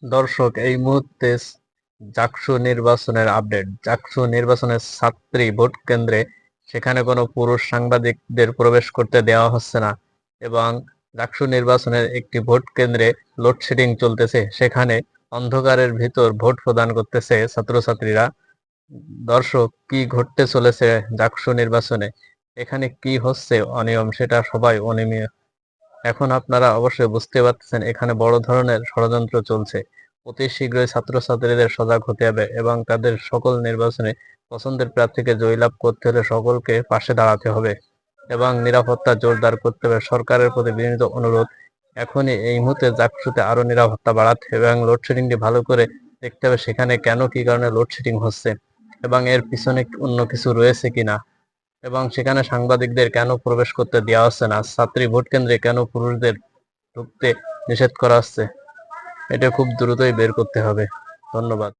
দর্শক, এই মুহূর্তে জাকসু নির্বাচনের আপডেট। জাকসু নির্বাচনের ছাত্রী ভোট কেন্দ্রে সেখানে কোনো পুরুষ সাংবাদিকদের প্রবেশ করতে দেওয়া হচ্ছে না এবং জাকসু নির্বাচনের একটি ভোট কেন্দ্রে লোডশেডিং চলতেছে। সেখানে অন্ধকারের ভিতর ভোট প্রদান করতেছে ছাত্রছাত্রীরা। দর্শক, কি ঘটতে চলেছে জাকসু নির্বাচনে, এখানে কি হচ্ছে অনিয়ম, সেটা সবাই এখন আপনারা অবশ্যই বুঝতে পারতেছেন এখানে বড় ধরনের ষড়যন্ত্র চলছে। অতি শীঘ্রই ছাত্রছাত্রীদের সজাগ হতে হবে এবং তাদের সকল নির্বাচনে পছন্দের প্রার্থীকে জয়লাভ করতে হলে সকলকে পাশে দাঁড়াতে হবে এবং নিরাপত্তা জোরদার করতে হবে। সরকারের প্রতি বিনীত অনুরোধ, এখনই এই মুহূর্তে জাকসুতে আরো নিরাপত্তা বাড়াতে হবে এবং লোডশেডিংটি ভালো করে দেখতে হবে সেখানে কেন কি কারণে লোডশেডিং হচ্ছে এবং এর পিছনে অন্য কিছু রয়েছে কিনা এবং সেখানে সাংবাদিকদের কেন প্রবেশ করতে দেওয়া হচ্ছে না, ছাত্রী ভোট কেন্দ্রে কেন পুরুষদের ঢুকতে নিষেধ করা হচ্ছে, এটা খুব দ্রুতই বের করতে হবে। ধন্যবাদ।